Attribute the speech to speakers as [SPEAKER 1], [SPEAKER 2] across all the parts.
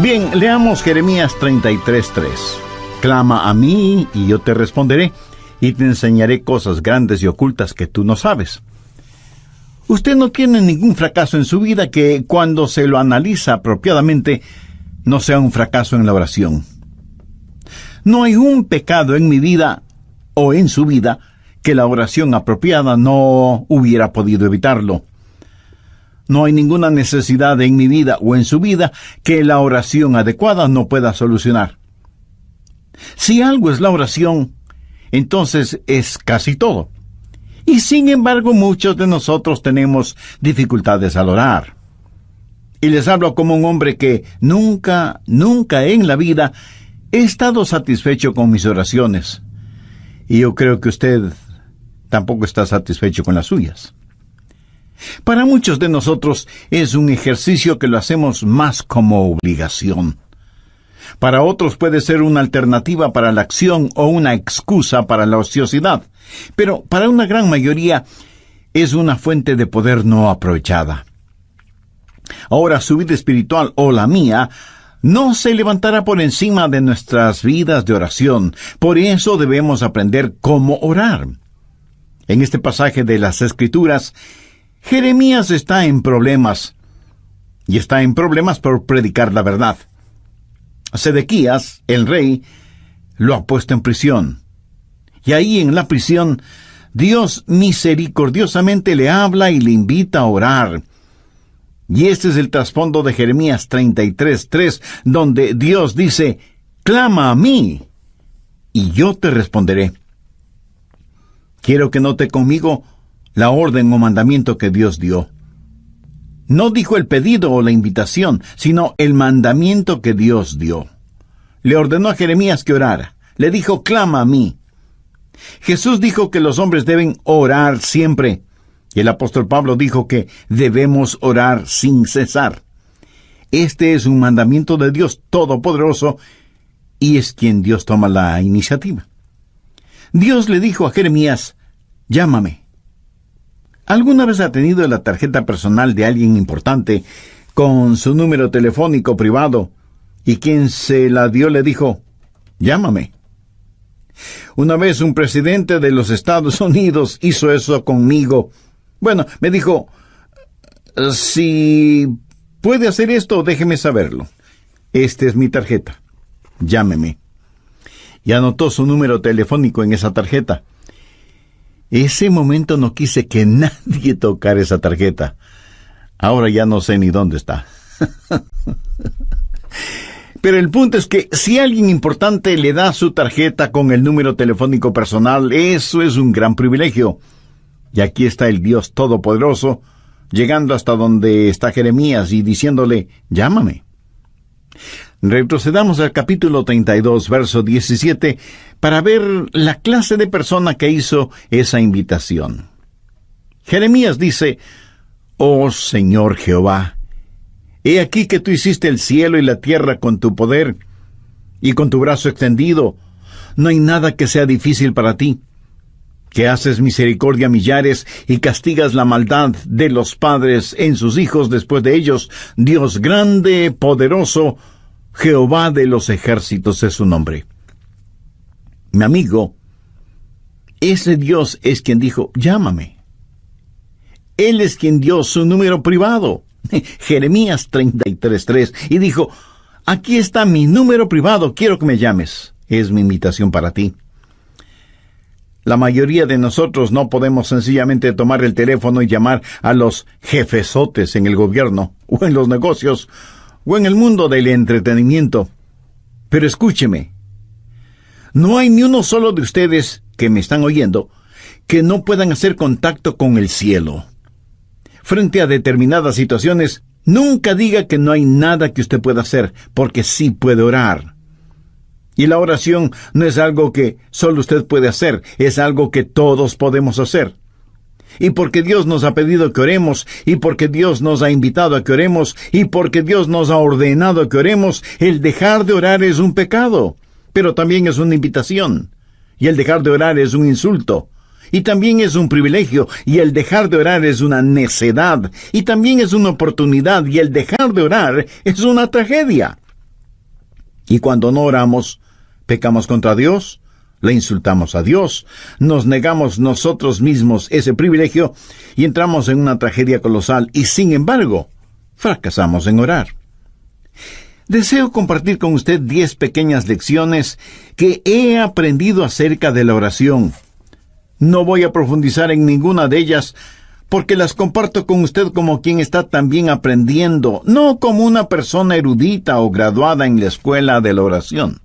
[SPEAKER 1] Bien, leamos Jeremías 33:3. Clama a mí y yo te responderé, y te enseñaré cosas grandes y ocultas que tú no sabes. Usted no tiene ningún fracaso en su vida que, cuando se lo analiza apropiadamente, no sea un fracaso en la oración. No hay un pecado en mi vida o en su vida que la oración apropiada no hubiera podido evitarlo. No hay ninguna necesidad en mi vida o en su vida que la oración adecuada no pueda solucionar. Si algo es la oración, entonces es casi todo. Y sin embargo, muchos de nosotros tenemos dificultades al orar. Y les hablo como un hombre que nunca en la vida he estado satisfecho con mis oraciones. Y yo creo que usted tampoco está satisfecho con las suyas. Para muchos de nosotros es un ejercicio que lo hacemos más como obligación. Para otros puede ser una alternativa para la acción o una excusa para la ociosidad. Pero para una gran mayoría es una fuente de poder no aprovechada. Ahora, su vida espiritual o la mía no se levantará por encima de nuestras vidas de oración. Por eso debemos aprender cómo orar. En este pasaje de las Escrituras, Jeremías está en problemas. Y está en problemas por predicar la verdad. Sedequías, el rey, lo ha puesto en prisión. Y ahí en la prisión, Dios misericordiosamente le habla y le invita a orar. Y este es el trasfondo de Jeremías 33:3, donde Dios dice: clama a mí, y yo te responderé. Quiero que note conmigo la orden o mandamiento que Dios dio. No dijo el pedido o la invitación, sino el mandamiento que Dios dio. Le ordenó a Jeremías que orara. Le dijo: clama a mí. Jesús dijo que los hombres deben orar siempre. Y el apóstol Pablo dijo que debemos orar sin cesar. Este es un mandamiento de Dios Todopoderoso, y es quien Dios toma la iniciativa. Dios le dijo a Jeremías: llámame. ¿Alguna vez ha tenido la tarjeta personal de alguien importante con su número telefónico privado y quien se la dio le dijo: llámame? Una vez un presidente de los Estados Unidos hizo eso conmigo. Bueno, me dijo: si puede hacer esto, déjeme saberlo. Esta es mi tarjeta. Llámeme. Y anotó su número telefónico en esa tarjeta. Ese momento no quise que nadie tocara esa tarjeta. Ahora ya no sé ni dónde está. Pero el punto es que si alguien importante le da su tarjeta con el número telefónico personal, eso es un gran privilegio. Y aquí está el Dios Todopoderoso, llegando hasta donde está Jeremías y diciéndole: llámame. Retrocedamos al capítulo 32, verso 17, para ver la clase de persona que hizo esa invitación. Jeremías dice: oh Señor Jehová, he aquí que tú hiciste el cielo y la tierra con tu poder y con tu brazo extendido. No hay nada que sea difícil para ti. Que haces misericordia a millares y castigas la maldad de los padres en sus hijos después de ellos. Dios grande, poderoso, Jehová de los ejércitos es su nombre. Mi amigo, ese Dios es quien dijo: llámame. Él es quien dio su número privado, Jeremías 33:3, y dijo: aquí está mi número privado, quiero que me llames. Es mi invitación para ti. La mayoría de nosotros no podemos sencillamente tomar el teléfono y llamar a los jefesotes en el gobierno, o en los negocios, o en el mundo del entretenimiento. Pero escúcheme, no hay ni uno solo de ustedes que me están oyendo que no puedan hacer contacto con el cielo. Frente a determinadas situaciones, nunca diga que no hay nada que usted pueda hacer, porque sí puede orar. Y la oración no es algo que solo usted puede hacer, es algo que todos podemos hacer. Y porque Dios nos ha pedido que oremos, y porque Dios nos ha invitado a que oremos, y porque Dios nos ha ordenado que oremos, el dejar de orar es un pecado, pero también es una invitación. Y el dejar de orar es un insulto, y también es un privilegio, y el dejar de orar es una necedad, y también es una oportunidad, y el dejar de orar es una tragedia. Y cuando no oramos, pecamos contra Dios, le insultamos a Dios, nos negamos nosotros mismos ese privilegio y entramos en una tragedia colosal y, sin embargo, fracasamos en orar. Deseo compartir con usted 10 pequeñas lecciones que he aprendido acerca de la oración. No voy a profundizar en ninguna de ellas porque las comparto con usted como quien está también aprendiendo, no como una persona erudita o graduada en la escuela de la oración.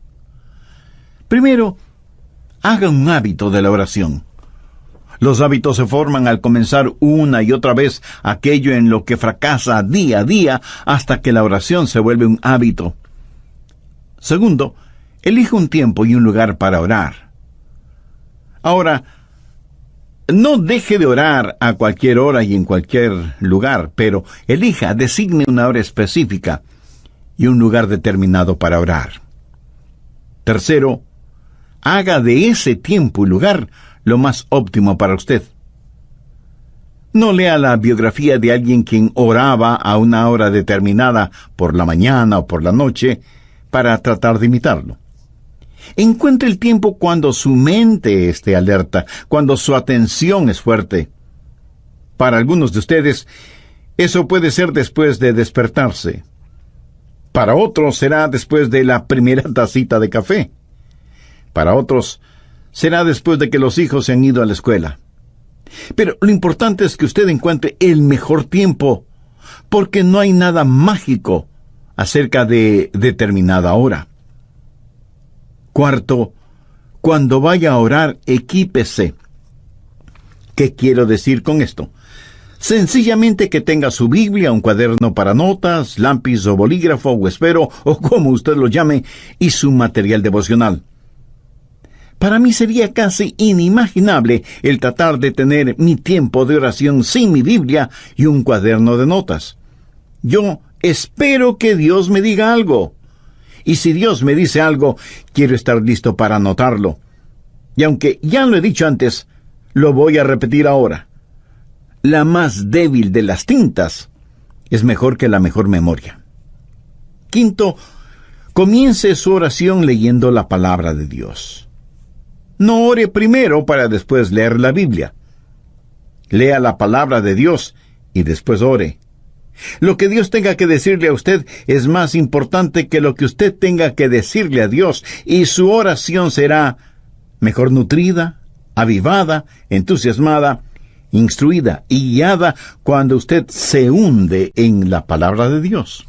[SPEAKER 1] Primero, haga un hábito de la oración. Los hábitos se forman al comenzar una y otra vez aquello en lo que fracasa día a día hasta que la oración se vuelve un hábito. Segundo, elija un tiempo y un lugar para orar. Ahora, no deje de orar a cualquier hora y en cualquier lugar, pero designe una hora específica y un lugar determinado para orar. Tercero, haga de ese tiempo y lugar lo más óptimo para usted. No lea la biografía de alguien quien oraba a una hora determinada por la mañana o por la noche para tratar de imitarlo. Encuentre el tiempo cuando su mente esté alerta, cuando su atención es fuerte. Para algunos de ustedes, eso puede ser después de despertarse. Para otros será después de la primera tacita de café. Para otros será después de que los hijos se han ido a la escuela. Pero lo importante es que usted encuentre el mejor tiempo, porque no hay nada mágico acerca de determinada hora. Cuarto, cuando vaya a orar, equípese. ¿Qué quiero decir con esto? Sencillamente que tenga su Biblia, un cuaderno para notas, lápiz o bolígrafo o esfero, o como usted lo llame, y su material devocional. Para mí sería casi inimaginable el tratar de tener mi tiempo de oración sin mi Biblia y un cuaderno de notas. Yo espero que Dios me diga algo. Y si Dios me dice algo, quiero estar listo para anotarlo. Y aunque ya lo he dicho antes, lo voy a repetir ahora. La más débil de las tintas es mejor que la mejor memoria. Quinto, comience su oración leyendo la palabra de Dios. No ore primero para después leer la Biblia. Lea la palabra de Dios y después ore. Lo que Dios tenga que decirle a usted es más importante que lo que usted tenga que decirle a Dios, y su oración será mejor nutrida, avivada, entusiasmada, instruida y guiada cuando usted se hunde en la palabra de Dios.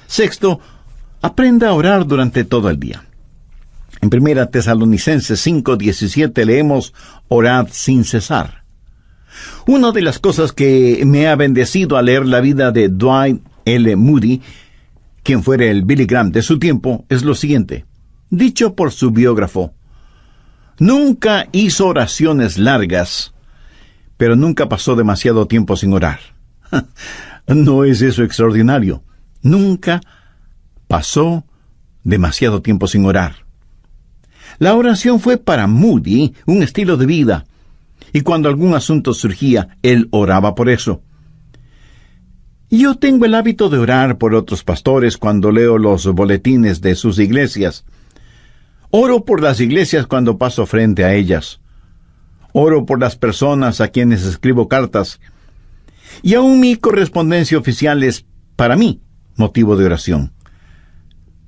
[SPEAKER 1] Sexto, aprenda a orar durante todo el día. En 1 Tesalonicenses 5:17 leemos: orad sin cesar. Una de las cosas que me ha bendecido al leer la vida de Dwight L. Moody, quien fuera el Billy Graham de su tiempo, es lo siguiente, dicho por su biógrafo: nunca hizo oraciones largas, pero nunca pasó demasiado tiempo sin orar. ¿No es eso extraordinario? Nunca pasó demasiado tiempo sin orar. La oración fue para Moody un estilo de vida, y cuando algún asunto surgía, él oraba por eso. Yo tengo el hábito de orar por otros pastores cuando leo los boletines de sus iglesias. Oro por las iglesias cuando paso frente a ellas. Oro por las personas a quienes escribo cartas. Y aún mi correspondencia oficial es, para mí, motivo de oración.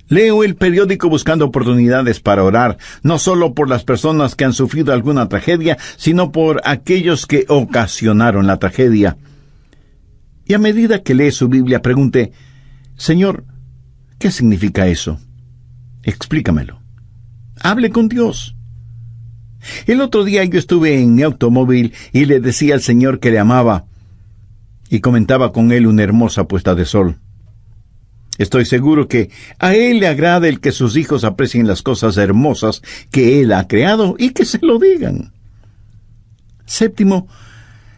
[SPEAKER 1] Leo el periódico buscando oportunidades para orar, no solo por las personas que han sufrido alguna tragedia, sino por aquellos que ocasionaron la tragedia. Y a medida que lee su Biblia, pregunte: Señor, ¿qué significa eso? Explícamelo. Hable con Dios. El otro día yo estuve en mi automóvil y le decía al Señor que le amaba, y comentaba con él una hermosa puesta de sol. Estoy seguro que a Él le agrada el que sus hijos aprecien las cosas hermosas que Él ha creado y que se lo digan. Séptimo,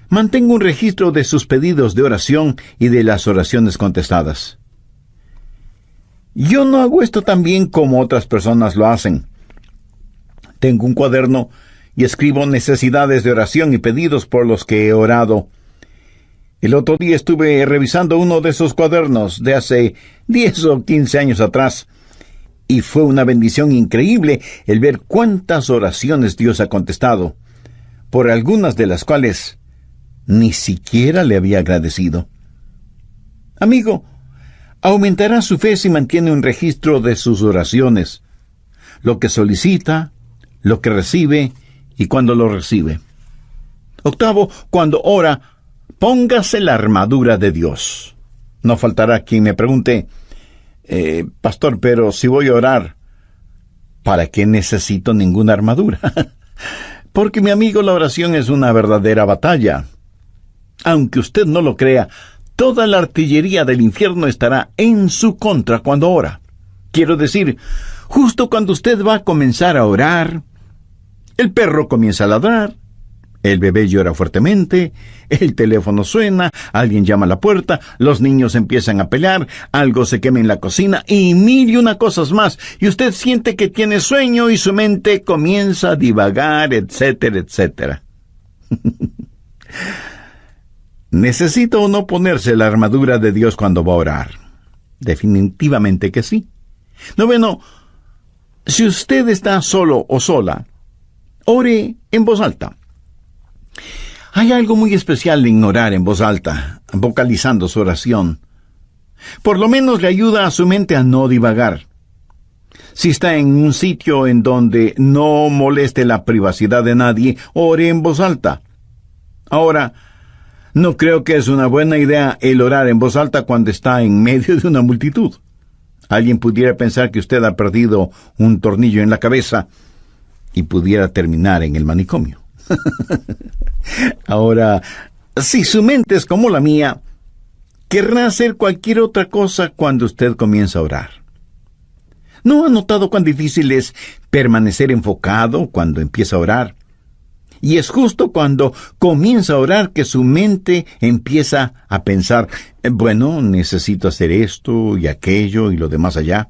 [SPEAKER 1] mantenga un registro de sus pedidos de oración y de las oraciones contestadas. Yo no hago esto tan bien como otras personas lo hacen. Tengo un cuaderno y escribo necesidades de oración y pedidos por los que he orado. El otro día estuve revisando uno de esos cuadernos de hace 10 o 15 años atrás, Y fue una bendición increíble el ver cuántas oraciones Dios ha contestado, por algunas de las cuales ni siquiera le había agradecido. Amigo, aumentará su fe si mantiene un registro de sus oraciones, lo que solicita, lo que recibe y cuando lo recibe. Octavo, cuando ora, póngase la armadura de Dios. No faltará quien me pregunte, pastor, pero si voy a orar, ¿para qué necesito ninguna armadura? Porque, mi amigo, la oración es una verdadera batalla. Aunque usted no lo crea, toda la artillería del infierno estará en su contra cuando ora. Quiero decir, justo cuando usted va a comenzar a orar, el perro comienza a ladrar, el bebé llora fuertemente, el teléfono suena, alguien llama a la puerta, los niños empiezan a pelear, algo se quema en la cocina y mil y una cosas más, y usted siente que tiene sueño y su mente comienza a divagar, etcétera, etcétera. ¿Necesita o no ponerse la armadura de Dios cuando va a orar? Definitivamente que sí. Noveno, si usted está solo o sola, ore en voz alta. Hay algo muy especial en orar en voz alta, vocalizando su oración. Por lo menos le ayuda a su mente a no divagar. Si está en un sitio en donde no moleste la privacidad de nadie, ore en voz alta. Ahora, no creo que es una buena idea el orar en voz alta cuando está en medio de una multitud. Alguien pudiera pensar que usted ha perdido un tornillo en la cabeza y pudiera terminar en el manicomio. Ahora, si su mente es como la mía, querrá hacer cualquier otra cosa cuando usted comienza a orar. ¿No ha notado cuán difícil es permanecer enfocado cuando empieza a orar? Y es justo cuando comienza a orar que su mente empieza a pensar, bueno, necesito hacer esto y aquello y lo demás allá.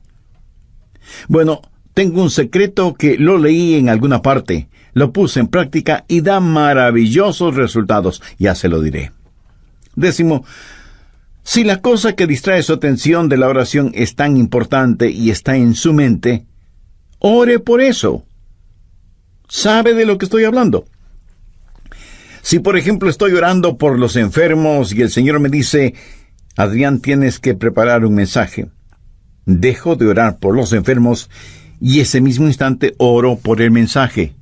[SPEAKER 1] Bueno, tengo un secreto que lo leí en alguna parte, lo puse en práctica y da maravillosos resultados, ya se lo diré. Décimo, si la cosa que distrae su atención de la oración es tan importante y está en su mente, ore por eso. ¿Sabe de lo que estoy hablando? Si, por ejemplo, estoy orando por los enfermos y el Señor me dice, Adrián, tienes que preparar un mensaje, dejo de orar por los enfermos y ese mismo instante oro por el mensaje.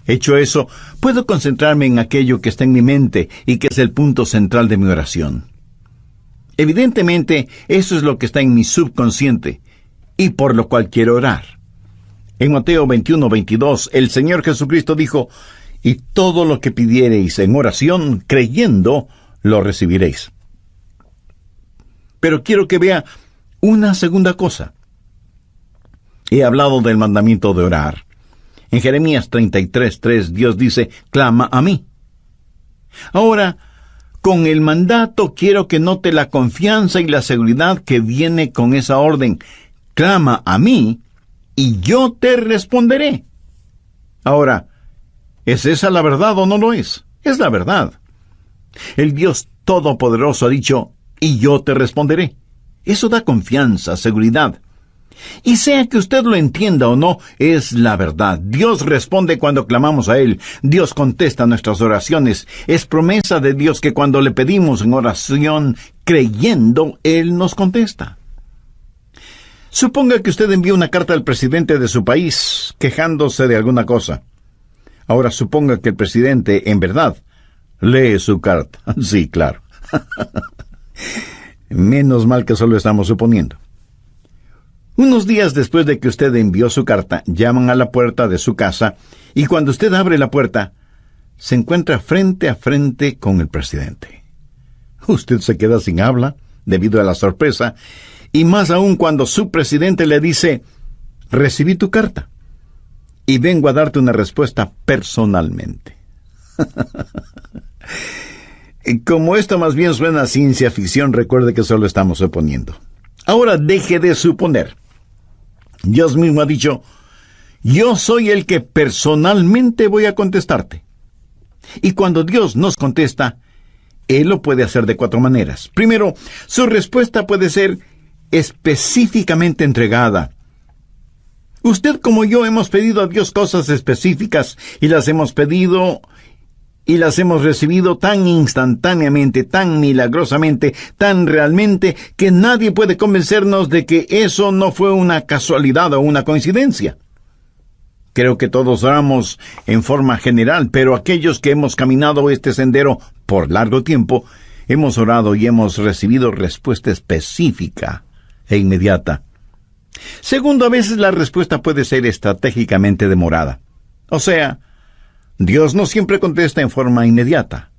[SPEAKER 1] Hecho eso, puedo concentrarme en aquello que está en mi mente y que es el punto central de mi oración. Evidentemente, eso es lo que está en mi subconsciente y por lo cual quiero orar. En Mateo 21:22, el Señor Jesucristo dijo, y todo lo que pidiereis en oración, creyendo, lo recibiréis. Pero quiero que vea una segunda cosa. He hablado del mandamiento de orar. En Jeremías 33:3, Dios dice, clama a mí. Ahora, con el mandato quiero que note la confianza y la seguridad que viene con esa orden. Clama a mí, y yo te responderé. Ahora, ¿es esa la verdad o no lo es? Es la verdad. El Dios Todopoderoso ha dicho, y yo te responderé. Eso da confianza, seguridad. Y sea que usted lo entienda o no, es la verdad. Dios responde cuando clamamos a Él. Dios contesta nuestras oraciones. Es promesa de Dios que cuando le pedimos en oración, creyendo, Él nos contesta. Suponga que usted envía una carta al presidente de su país, quejándose de alguna cosa. Ahora suponga que el presidente, en verdad, lee su carta. Sí, claro. Menos mal que solo estamos suponiendo. Unos días después de que usted envió su carta, llaman a la puerta de su casa y cuando usted abre la puerta, se encuentra frente a frente con el presidente. Usted se queda sin habla debido a la sorpresa y más aún cuando su presidente le dice, recibí tu carta y vengo a darte una respuesta personalmente. Como esto más bien suena a ciencia ficción, recuerde que solo estamos suponiendo. Ahora deje de suponer. Dios mismo ha dicho, yo soy el que personalmente voy a contestarte. Y cuando Dios nos contesta, Él lo puede hacer de 4 maneras. Primero, su respuesta puede ser específicamente entregada, Usted como yo hemos pedido a Dios cosas específicas y las hemos pedido y las hemos recibido tan instantáneamente, tan milagrosamente, tan realmente, que nadie puede convencernos de que eso no fue una casualidad o una coincidencia. Creo que todos oramos en forma general, pero aquellos que hemos caminado este sendero por largo tiempo, hemos orado y hemos recibido respuesta específica e inmediata. Segundo, a veces la respuesta puede ser estratégicamente demorada. O sea, Dios no siempre contesta en forma inmediata.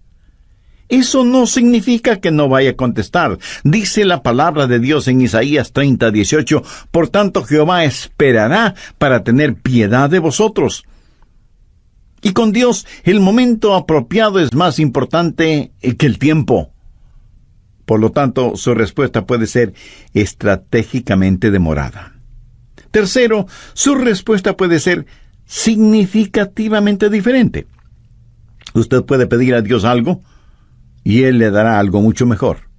[SPEAKER 1] Eso no significa que no vaya a contestar. Dice la palabra de Dios en Isaías 30:18, por tanto Jehová esperará para tener piedad de vosotros. Y con Dios, el momento apropiado es más importante que el tiempo. Por lo tanto, su respuesta puede ser estratégicamente demorada. Tercero, su respuesta puede ser significativamente diferente. Usted puede pedir a Dios algo y Él le dará algo mucho mejor.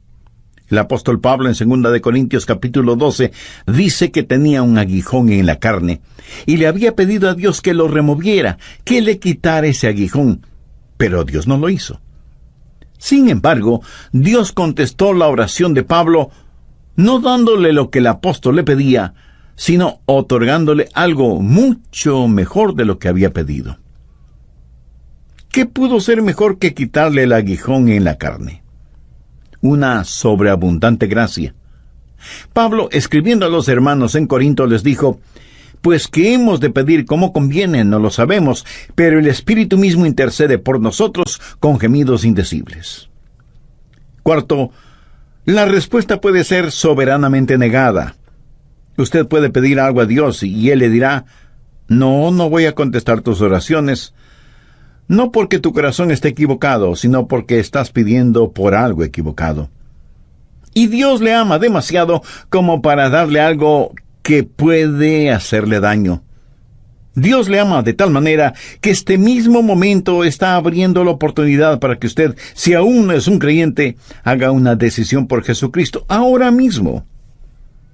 [SPEAKER 1] El apóstol Pablo en 2 de Corintios capítulo 12 dice que tenía un aguijón en la carne y le había pedido a Dios que lo removiera, que le quitara ese aguijón, pero Dios no lo hizo. Sin embargo, Dios contestó la oración de Pablo, no dándole lo que el apóstol le pedía, sino otorgándole algo mucho mejor de lo que había pedido. ¿Qué pudo ser mejor que quitarle el aguijón en la carne? Una sobreabundante gracia. Pablo, escribiendo a los hermanos en Corinto, les dijo, pues que hemos de pedir como conviene, no lo sabemos, pero el Espíritu mismo intercede por nosotros con gemidos indecibles. Cuarto, la respuesta puede ser soberanamente negada. Usted puede pedir algo a Dios y Él le dirá, no voy a contestar tus oraciones, no porque tu corazón esté equivocado, sino porque estás pidiendo por algo equivocado. Y Dios le ama demasiado como para darle algo que puede hacerle daño. Dios le ama de tal manera que este mismo momento está abriendo la oportunidad para que usted, si aún no es un creyente, haga una decisión por Jesucristo ahora mismo.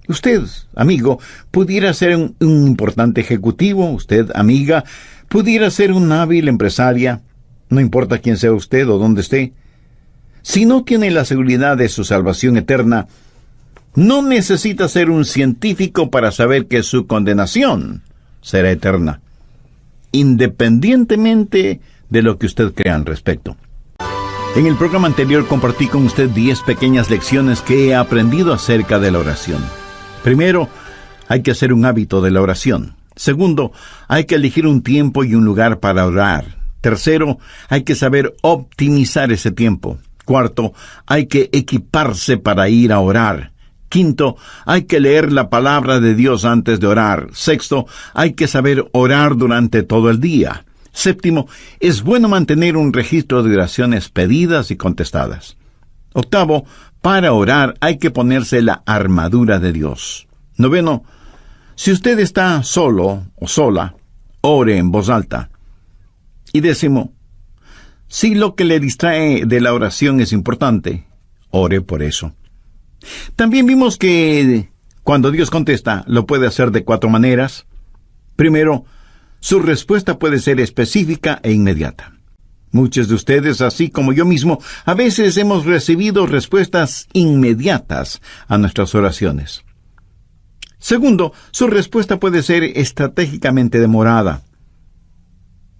[SPEAKER 1] Usted, amigo, pudiera ser un importante ejecutivo, usted, amiga, pudiera ser una hábil empresaria, no importa quién sea usted o dónde esté. Si no tiene la seguridad de su salvación eterna, no necesita ser un científico para saber que su condenación será eterna, independientemente de lo que usted crea al respecto. En el programa anterior compartí con usted 10 pequeñas lecciones que he aprendido acerca de la oración. Primero, hay que hacer un hábito de la oración. Segundo, hay que elegir un tiempo y un lugar para orar. Tercero, hay que saber optimizar ese tiempo. Cuarto, hay que equiparse para ir a orar. Quinto, hay que leer la palabra de Dios antes de orar. Sexto, hay que saber orar durante todo el día. Séptimo, es bueno mantener un registro de oraciones pedidas y contestadas. Octavo, para orar hay que ponerse la armadura de Dios. Noveno, si usted está solo o sola, ore en voz alta. Y décimo, si lo que le distrae de la oración es importante, ore por eso. También vimos que cuando Dios contesta, lo puede hacer de 4 maneras. Primero, su respuesta puede ser específica e inmediata. Muchos de ustedes, así como yo mismo, a veces hemos recibido respuestas inmediatas a nuestras oraciones. Segundo, su respuesta puede ser estratégicamente demorada.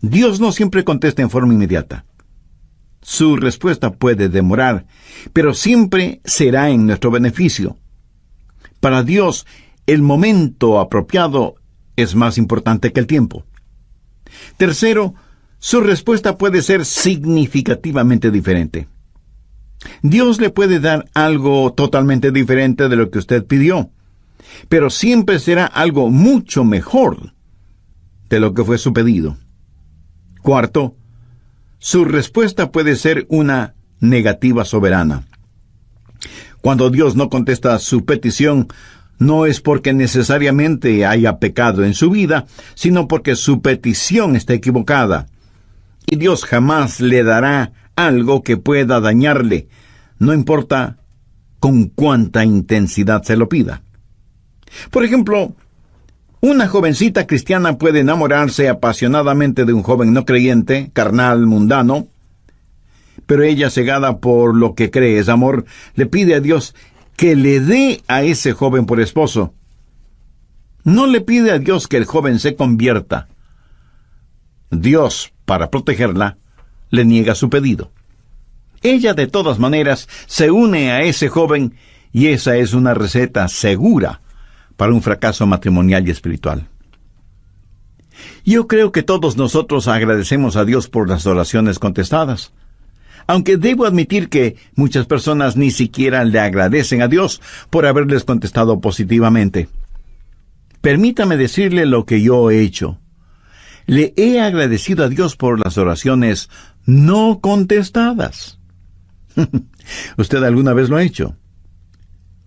[SPEAKER 1] Dios no siempre contesta en forma inmediata. Su respuesta puede demorar, pero siempre será en nuestro beneficio. Para Dios, el momento apropiado es más importante que el tiempo. Tercero, su respuesta puede ser significativamente diferente. Dios le puede dar algo totalmente diferente de lo que usted pidió, pero siempre será algo mucho mejor de lo que fue su pedido. Cuarto, su respuesta puede ser una negativa soberana. Cuando Dios no contesta su petición, no es porque necesariamente haya pecado en su vida, sino porque su petición está equivocada. Y Dios jamás le dará algo que pueda dañarle, no importa con cuánta intensidad se lo pida. Por ejemplo, Una jovencita cristiana puede enamorarse apasionadamente de un joven no creyente, carnal, mundano, pero ella, cegada por lo que cree es amor, le pide a Dios que le dé a ese joven por esposo. No le pide a Dios que el joven se convierta. Dios, para protegerla, le niega su pedido. Ella, de todas maneras, se une a ese joven, y esa es una receta segura para un fracaso matrimonial y espiritual. Yo creo que todos nosotros agradecemos a Dios por las oraciones contestadas, aunque debo admitir que muchas personas ni siquiera le agradecen a Dios por haberles contestado positivamente. Permítame decirle lo que yo he hecho. Le he agradecido a Dios por las oraciones no contestadas. ¿Usted alguna vez lo ha hecho?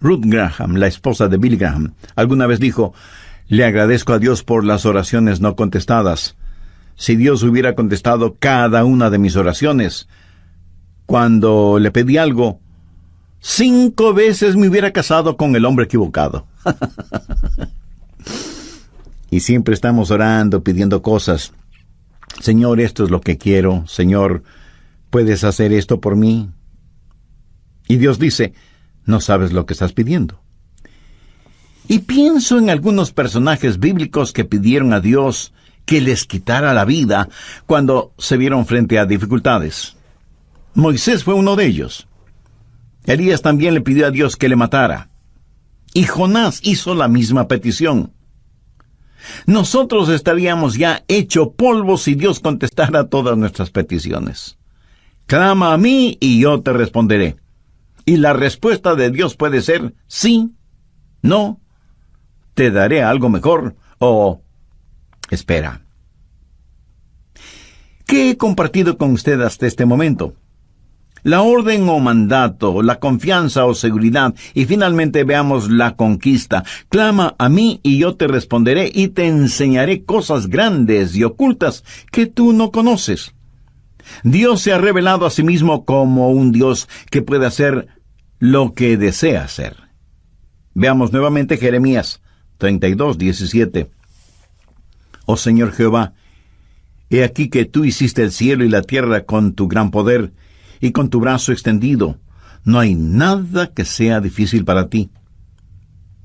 [SPEAKER 1] Ruth Graham, la esposa de Billy Graham, alguna vez dijo: le agradezco a Dios por las oraciones no contestadas. Si Dios hubiera contestado cada una de mis oraciones, cuando le pedí algo, 5 veces me hubiera casado con el hombre equivocado. Y siempre estamos orando, pidiendo cosas. Señor, esto es lo que quiero. Señor, ¿puedes hacer esto por mí? Y Dios dice: no sabes lo que estás pidiendo. Y pienso en algunos personajes bíblicos que pidieron a Dios que les quitara la vida cuando se vieron frente a dificultades. Moisés fue uno de ellos. Elías también le pidió a Dios que le matara. Y Jonás hizo la misma petición. Nosotros estaríamos ya hecho polvo si Dios contestara todas nuestras peticiones. Clama a mí y yo te responderé. Y la respuesta de Dios puede ser sí, no, te daré algo mejor o espera. ¿Qué he compartido con usted hasta este momento? La orden o mandato, la confianza o seguridad, y finalmente veamos la conquista. Clama a mí y yo te responderé y te enseñaré cosas grandes y ocultas que tú no conoces. Dios se ha revelado a sí mismo como un Dios que puede hacer lo que desea hacer. Veamos nuevamente Jeremías 32:17. Oh Señor Jehová, he aquí que tú hiciste el cielo y la tierra con tu gran poder y con tu brazo extendido. No hay nada que sea difícil para ti.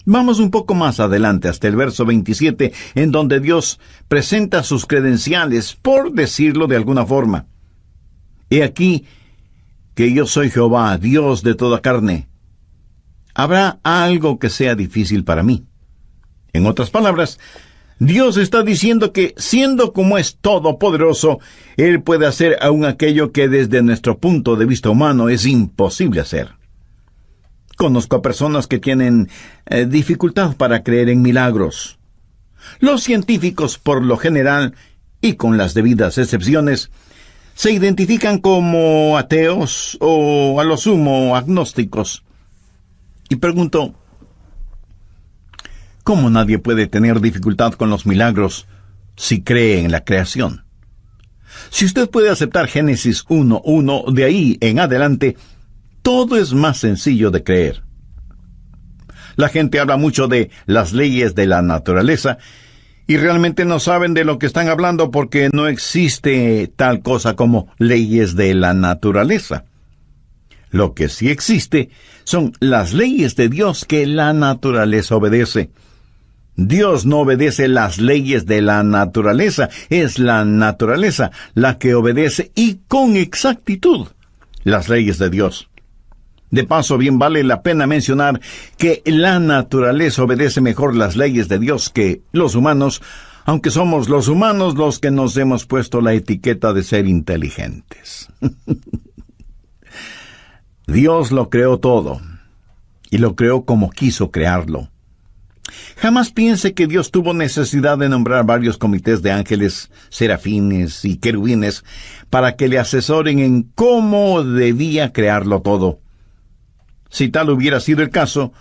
[SPEAKER 1] Vamos un poco más adelante hasta el verso 27, en donde Dios presenta sus credenciales, por decirlo de alguna forma. He aquí que yo soy Jehová, Dios de toda carne. ¿Habrá algo que sea difícil para mí? En otras palabras, Dios está diciendo que, siendo como es todopoderoso, Él puede hacer aún aquello que desde nuestro punto de vista humano es imposible hacer. Conozco a personas que tienen dificultad para creer en milagros. Los científicos, por lo general, y con las debidas excepciones, se identifican como ateos o, a lo sumo, agnósticos. Y pregunto, ¿cómo nadie puede tener dificultad con los milagros si cree en la creación? Si usted puede aceptar Génesis 1:1, de ahí en adelante, todo es más sencillo de creer. La gente habla mucho de las leyes de la naturaleza, y realmente no saben de lo que están hablando porque no existe tal cosa como leyes de la naturaleza. Lo que sí existe son las leyes de Dios que la naturaleza obedece. Dios no obedece las leyes de la naturaleza, es la naturaleza la que obedece y con exactitud las leyes de Dios. De paso, bien vale la pena mencionar que la naturaleza obedece mejor las leyes de Dios que los humanos, aunque somos los humanos los que nos hemos puesto la etiqueta de ser inteligentes. Dios lo creó todo, y lo creó como quiso crearlo. Jamás piense que Dios tuvo necesidad de nombrar varios comités de ángeles, serafines y querubines para que le asesoren en cómo debía crearlo todo. Si tal hubiera sido el caso,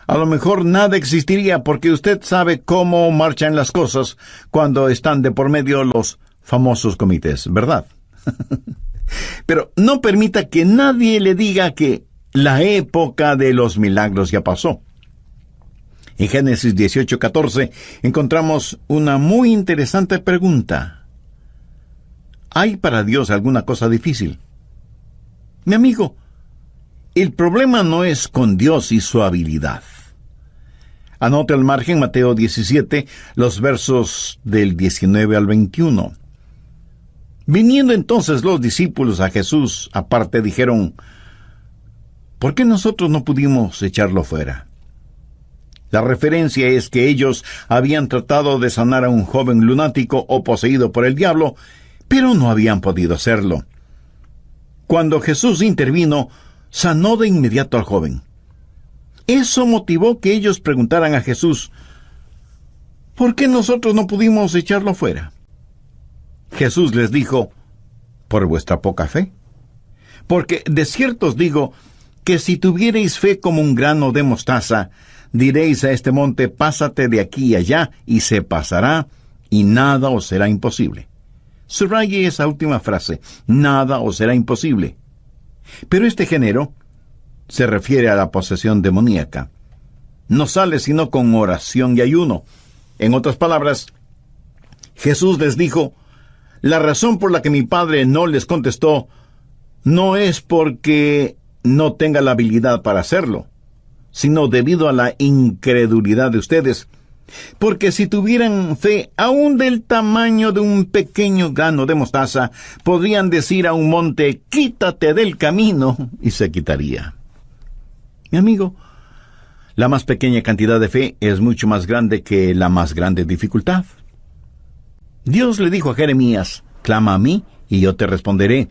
[SPEAKER 1] a lo mejor nada existiría, porque usted sabe cómo marchan las cosas cuando están de por medio los famosos comités, ¿verdad? Pero no permita que nadie le diga que la época de los milagros ya pasó. En Génesis 18:14 encontramos una muy interesante pregunta. ¿Hay para Dios alguna cosa difícil? Mi amigo, el problema no es con Dios y su habilidad. Anote al margen Mateo 17, los versos del 19 al 21. Viniendo entonces los discípulos a Jesús aparte, dijeron: ¿por qué nosotros no pudimos echarlo fuera? La referencia es que ellos habían tratado de sanar a un joven lunático o poseído por el diablo, pero no habían podido hacerlo. Cuando Jesús intervino, sanó de inmediato al joven. Eso motivó que ellos preguntaran a Jesús: ¿por qué nosotros no pudimos echarlo fuera? Jesús les dijo: por vuestra poca fe. Porque de cierto os digo que si tuviereis fe como un grano de mostaza, diréis a este monte: pásate de aquí y allá, y se pasará, y nada os será imposible. Subraye esa última frase: nada os será imposible. Pero este género se refiere a la posesión demoníaca. No sale sino con oración y ayuno. En otras palabras, Jesús les dijo: la razón por la que mi Padre no les contestó no es porque no tenga la habilidad para hacerlo, sino debido a la incredulidad de ustedes. Porque si tuvieran fe aún del tamaño de un pequeño grano de mostaza, podrían decir a un monte: quítate del camino, y se quitaría. Mi amigo, la más pequeña cantidad de fe es mucho más grande que la más grande dificultad. Dios le dijo a Jeremías: clama a mí, y yo te responderé,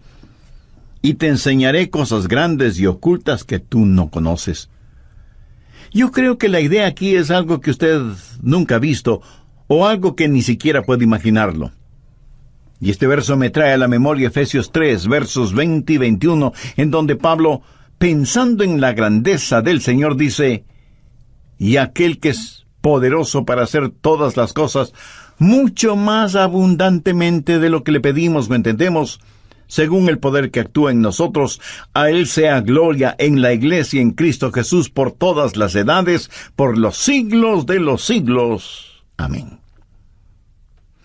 [SPEAKER 1] y te enseñaré cosas grandes y ocultas que tú no conoces. Yo creo que la idea aquí es algo que usted nunca ha visto, o algo que ni siquiera puede imaginarlo. Y este verso me trae a la memoria Efesios 3, versos 20 y 21, en donde Pablo, pensando en la grandeza del Señor, dice: y aquel que es poderoso para hacer todas las cosas, mucho más abundantemente de lo que le pedimos o entendemos, según el poder que actúa en nosotros, a Él sea gloria en la Iglesia en Cristo Jesús por todas las edades, por los siglos de los siglos. Amén.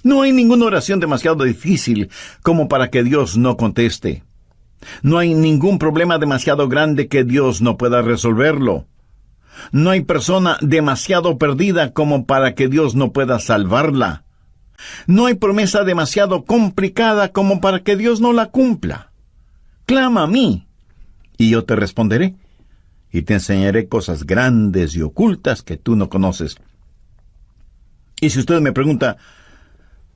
[SPEAKER 1] No hay ninguna oración demasiado difícil como para que Dios no conteste. No hay ningún problema demasiado grande que Dios no pueda resolverlo. No hay persona demasiado perdida como para que Dios no pueda salvarla. No hay promesa demasiado complicada como para que Dios no la cumpla. Clama a mí, y yo te responderé, y te enseñaré cosas grandes y ocultas que tú no conoces. Y si usted me pregunta: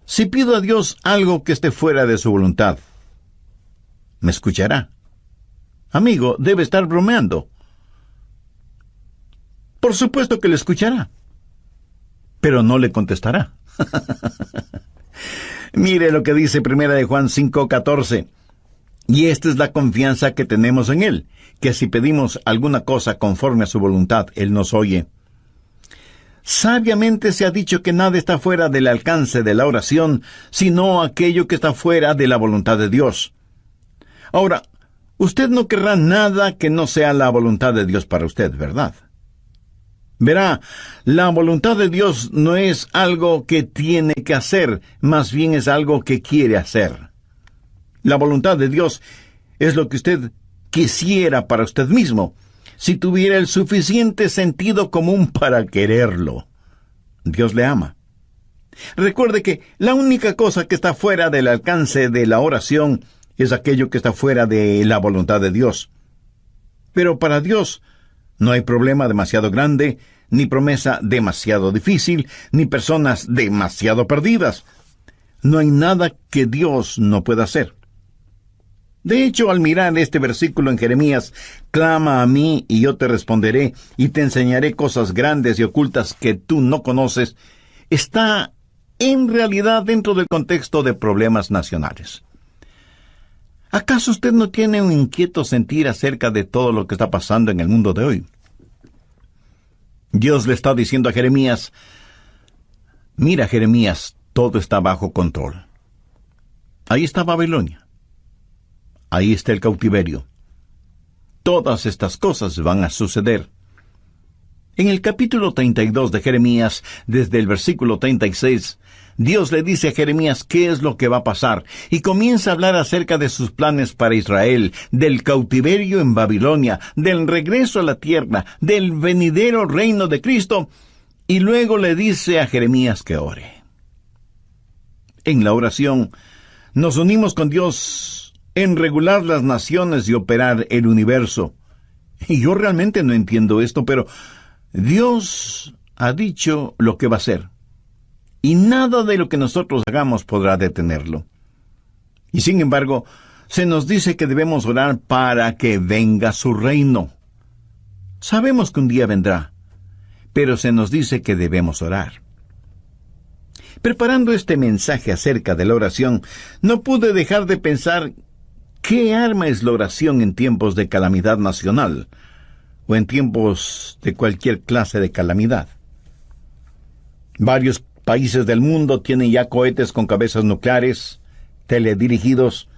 [SPEAKER 1] si pido a Dios algo que esté fuera de su voluntad, ¿me escuchará? Amigo, debe estar bromeando. Por supuesto que le escuchará, pero no le contestará. Mire lo que dice 1 de Juan 5:14. Y esta es la confianza que tenemos en Él, que si pedimos alguna cosa conforme a su voluntad, Él nos oye. Sabiamente se ha dicho que nada está fuera del alcance de la oración, sino aquello que está fuera de la voluntad de Dios. Ahora, usted no querrá nada que no sea la voluntad de Dios para usted, ¿verdad? Verá, la voluntad de Dios no es algo que tiene que hacer, más bien es algo que quiere hacer. La voluntad de Dios es lo que usted quisiera para usted mismo, si tuviera el suficiente sentido común para quererlo. Dios le ama. Recuerde que la única cosa que está fuera del alcance de la oración es aquello que está fuera de la voluntad de Dios. Pero para Dios no hay problema demasiado grande, ni promesa demasiado difícil, ni personas demasiado perdidas. No hay nada que Dios no pueda hacer. De hecho, al mirar este versículo en Jeremías, clama a mí y yo te responderé, y te enseñaré cosas grandes y ocultas que tú no conoces, está en realidad dentro del contexto de problemas nacionales. ¿Acaso usted no tiene un inquieto sentir acerca de todo lo que está pasando en el mundo de hoy? Dios le está diciendo a Jeremías: mira, Jeremías, todo está bajo control. Ahí está Babilonia. Ahí está el cautiverio. Todas estas cosas van a suceder. En el capítulo 32 de Jeremías, desde el versículo 36, Dios le dice a Jeremías qué es lo que va a pasar, y comienza a hablar acerca de sus planes para Israel, del cautiverio en Babilonia, del regreso a la tierra, del venidero reino de Cristo, y luego le dice a Jeremías que ore. En la oración, nos unimos con Dios en regular las naciones y operar el universo. Y yo realmente no entiendo esto, pero Dios ha dicho lo que va a hacer, y nada de lo que nosotros hagamos podrá detenerlo. Y sin embargo, se nos dice que debemos orar para que venga su reino. Sabemos que un día vendrá, pero se nos dice que debemos orar. Preparando este mensaje acerca de la oración, no pude dejar de pensar qué arma es la oración en tiempos de calamidad nacional, o en tiempos de cualquier clase de calamidad. Varios países del mundo tienen ya cohetes con cabezas nucleares, teledirigidos,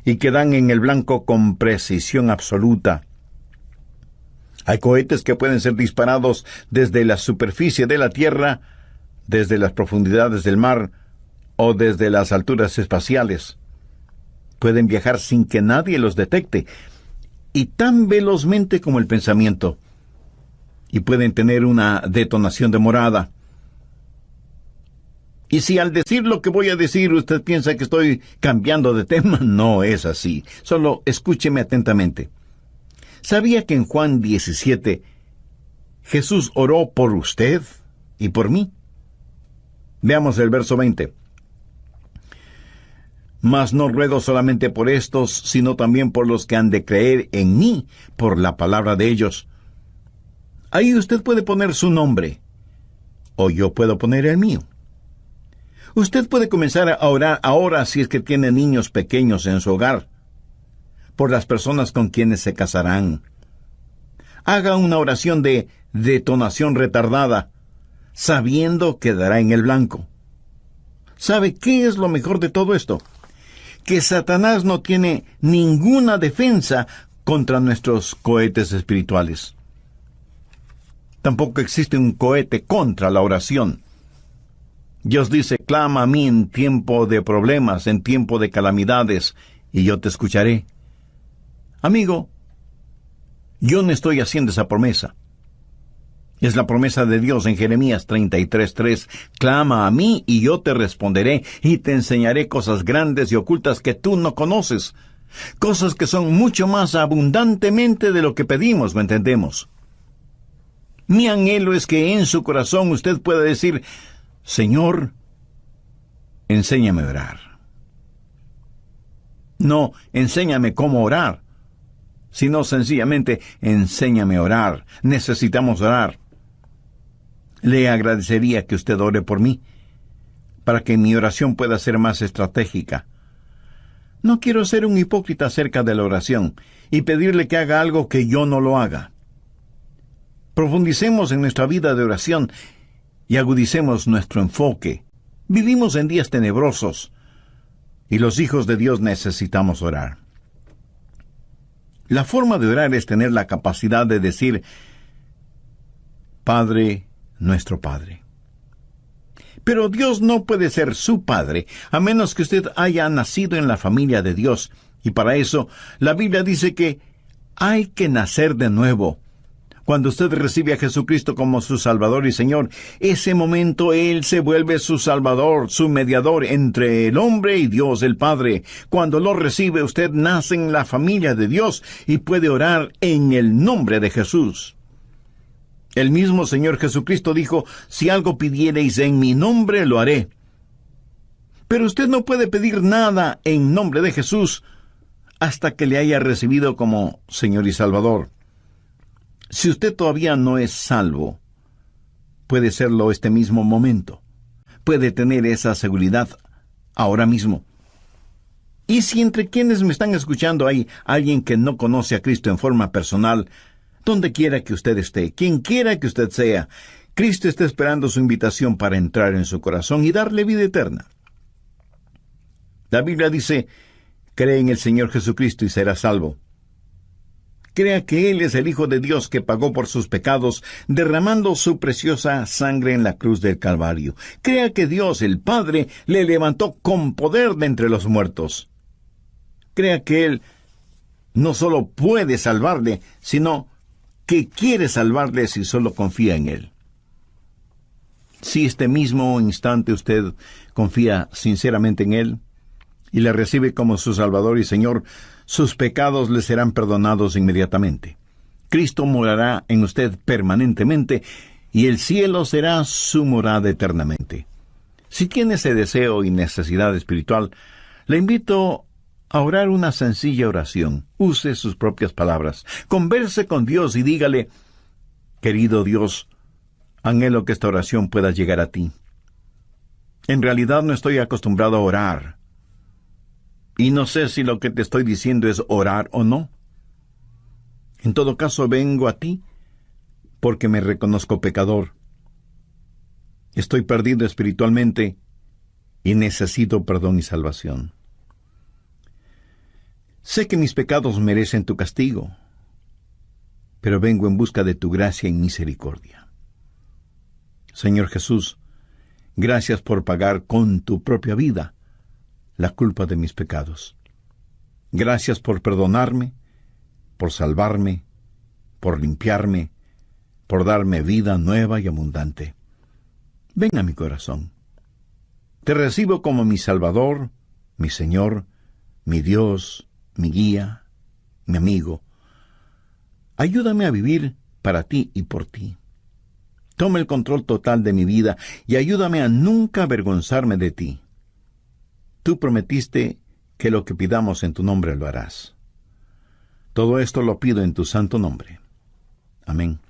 [SPEAKER 1] y que dan en el blanco con precisión absoluta. Hay cohetes que pueden ser disparados desde la superficie de la Tierra, desde las profundidades del mar, o desde las alturas espaciales. Pueden viajar sin que nadie los detecte, y tan velozmente como el pensamiento, y pueden tener una detonación demorada. Y si al decir lo que voy a decir usted piensa que estoy cambiando de tema, no es así. Solo escúcheme atentamente. ¿Sabía que en Juan 17 Jesús oró por usted y por mí? Veamos el verso 20. Mas no ruego solamente por estos, sino también por los que han de creer en mí, por la palabra de ellos. Ahí usted puede poner su nombre, o yo puedo poner el mío. Usted puede comenzar a orar ahora si es que tiene niños pequeños en su hogar, por las personas con quienes se casarán. Haga una oración de detonación retardada, sabiendo que dará en el blanco. ¿Sabe qué es lo mejor de todo esto? Que Satanás no tiene ninguna defensa contra nuestros cohetes espirituales. Tampoco existe un cohete contra la oración. Dios dice, clama a mí en tiempo de problemas, en tiempo de calamidades, y yo te escucharé. Amigo, yo no estoy haciendo esa promesa. Es la promesa de Dios en Jeremías 33:3. Clama a mí y yo te responderé y te enseñaré cosas grandes y ocultas que tú no conoces. Cosas que son mucho más abundantemente de lo que pedimos o entendemos. Mi anhelo es que en su corazón usted pueda decir, Señor, enséñame a orar. No, enséñame cómo orar, sino sencillamente, enséñame a orar. Necesitamos orar. Le agradecería que usted ore por mí, para que mi oración pueda ser más estratégica. No quiero ser un hipócrita acerca de la oración y pedirle que haga algo que yo no lo haga. Profundicemos en nuestra vida de oración y agudicemos nuestro enfoque. Vivimos en días tenebrosos y los hijos de Dios necesitamos orar. La forma de orar es tener la capacidad de decir, Padre, nuestro Padre. Pero Dios no puede ser su Padre, a menos que usted haya nacido en la familia de Dios. Y para eso, la Biblia dice que hay que nacer de nuevo. Cuando usted recibe a Jesucristo como su Salvador y Señor, ese momento Él se vuelve su Salvador, su mediador entre el hombre y Dios el Padre. Cuando lo recibe, usted nace en la familia de Dios y puede orar en el nombre de Jesús. El mismo Señor Jesucristo dijo, si algo pidiereis en mi nombre, lo haré. Pero usted no puede pedir nada en nombre de Jesús hasta que le haya recibido como Señor y Salvador. Si usted todavía no es salvo, puede serlo este mismo momento. Puede tener esa seguridad ahora mismo. Y si entre quienes me están escuchando hay alguien que no conoce a Cristo en forma personal, donde quiera que usted esté, quien quiera que usted sea, Cristo está esperando su invitación para entrar en su corazón y darle vida eterna. La Biblia dice, cree en el Señor Jesucristo y serás salvo. Crea que Él es el Hijo de Dios que pagó por sus pecados, derramando su preciosa sangre en la cruz del Calvario. Crea que Dios, el Padre, le levantó con poder de entre los muertos. Crea que Él no solo puede salvarle, sino que quiere salvarle si solo confía en Él. Si este mismo instante usted confía sinceramente en Él y le recibe como su Salvador y Señor, sus pecados le serán perdonados inmediatamente. Cristo morará en usted permanentemente y el cielo será su morada eternamente. Si tiene ese deseo y necesidad espiritual, le invito a orar una sencilla oración. Use sus propias palabras. Converse con Dios y dígale: querido Dios, anhelo que esta oración pueda llegar a ti. En realidad no estoy acostumbrado a orar. Y no sé si lo que te estoy diciendo es orar o no. En todo caso, vengo a ti porque me reconozco pecador. Estoy perdido espiritualmente y necesito perdón y salvación. Sé que mis pecados merecen tu castigo, pero vengo en busca de tu gracia y misericordia. Señor Jesús, gracias por pagar con tu propia vida la culpa de mis pecados. Gracias por perdonarme, por salvarme, por limpiarme, por darme vida nueva y abundante. Ven a mi corazón. Te recibo como mi Salvador, mi Señor, mi Dios, mi guía, mi amigo. Ayúdame a vivir para ti y por ti. Toma el control total de mi vida y ayúdame a nunca avergonzarme de ti. Tú prometiste que lo que pidamos en tu nombre lo harás. Todo esto lo pido en tu santo nombre. Amén.